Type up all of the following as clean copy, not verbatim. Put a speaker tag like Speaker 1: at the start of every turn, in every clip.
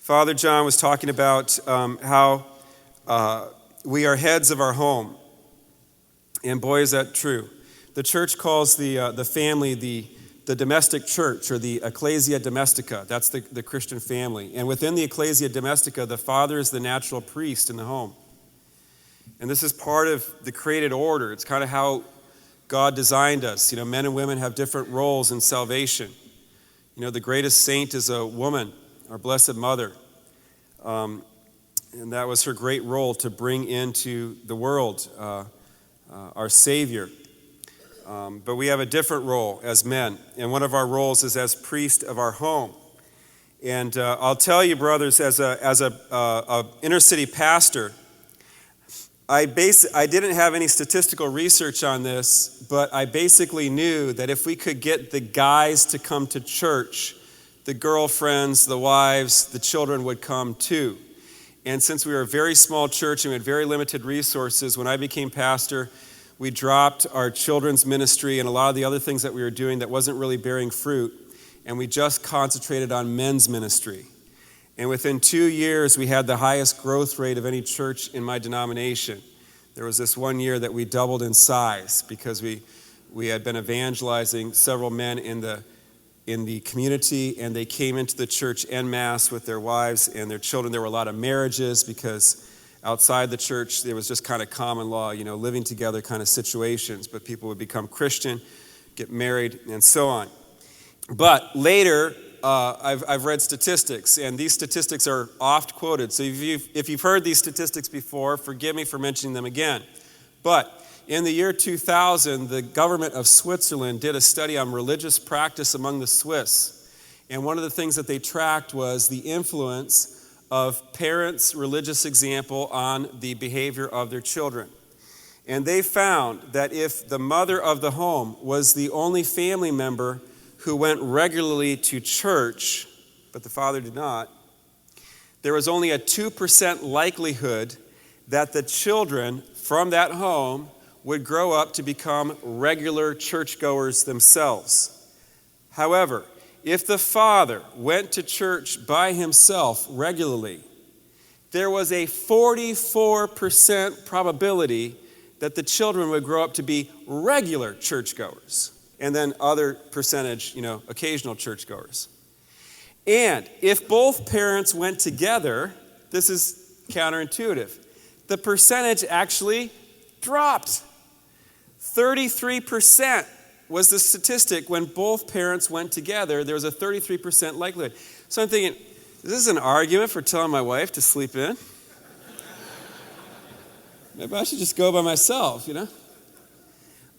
Speaker 1: Father John was talking about how we are heads of our home. And boy, is that true. The church calls the family the domestic church, or the ecclesia domestica. That's the Christian family. And within the ecclesia domestica, the father is the natural priest in the home. And this is part of the created order. It's kind of how God designed us. You know, men and women have different roles in salvation. You know, the greatest saint is a woman, our Blessed Mother. And that was her great role, to bring into the world our Savior. But we have a different role as men, and one of our roles is as priest of our home. And I'll tell you, brothers, as a inner city pastor, I didn't have any statistical research on this, but I basically knew that if we could get the guys to come to church, the girlfriends, the wives, the children would come too. And since we were a very small church and we had very limited resources, when I became pastor, we dropped our children's ministry and a lot of the other things that we were doing that wasn't really bearing fruit, and we just concentrated on men's ministry. And within 2 years, we had the highest growth rate of any church in my denomination. There was this one year that we doubled in size because we had been evangelizing several men in the community, and they came into the church en masse with their wives and their children. There were a lot of marriages because outside the church, there was just kind of common law, you know, living together kind of situations. But people would become Christian, get married, and so on. But later, I've read statistics, and these statistics are oft quoted. So if you've heard these statistics before, forgive me for mentioning them again. But in the year 2000, the government of Switzerland did a study on religious practice among the Swiss. And one of the things that they tracked was the influence of parents' religious example on the behavior of their children. And they found that if the mother of the home was the only family member who went regularly to church, but the father did not, there was only a 2% likelihood that the children from that home would grow up to become regular churchgoers themselves. However, if the father went to church by himself regularly, there was a 44% probability that the children would grow up to be regular churchgoers. And then other percentage, occasional churchgoers. And if both parents went together, this is counterintuitive, the percentage actually dropped. 33% was the statistic when both parents went together. There was a 33% likelihood. So I'm thinking, is this an argument for telling my wife to sleep in? Maybe I should just go by myself,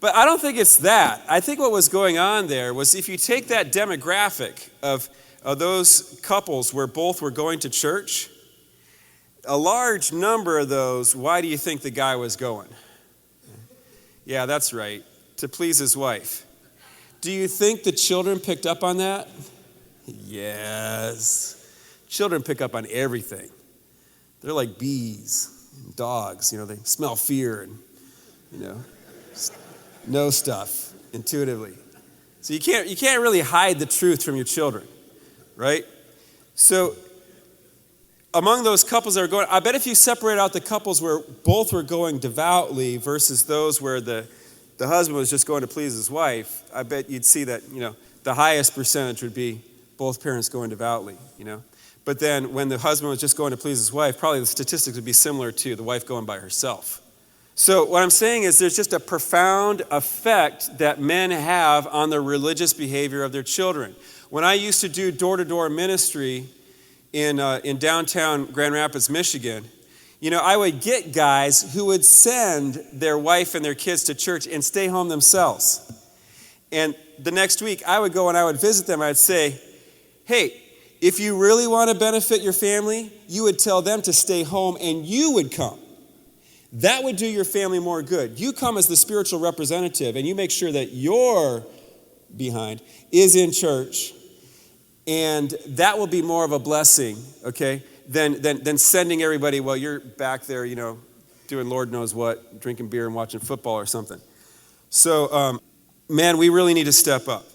Speaker 1: But I don't think it's that. I think what was going on there was, if you take that demographic of those couples where both were going to church, a large number of those, why do you think the guy was going? Yeah, that's right, to please his wife. Do you think the children picked up on that? Yes. Children pick up on everything. They're like bees and dogs, they smell fear and, know stuff intuitively. So you can't really hide the truth from your children, right? So among those couples that are going, I bet if you separate out the couples where both were going devoutly versus those where the husband was just going to please his wife, I bet you'd see that, the highest percentage would be both parents going devoutly, But then when the husband was just going to please his wife, probably the statistics would be similar to the wife going by herself. So what I'm saying is, there's just a profound effect that men have on the religious behavior of their children. When I used to do door-to-door ministry in downtown Grand Rapids, Michigan, I would get guys who would send their wife and their kids to church and stay home themselves. And the next week I would go and I would visit them. I'd say, hey, if you really want to benefit your family, you would tell them to stay home and you would come. That would do your family more good. You come as the spiritual representative and you make sure that your behind is in church, and that will be more of a blessing, okay, than sending everybody, well, you're back there, doing Lord knows what, drinking beer and watching football or something. So, man, we really need to step up.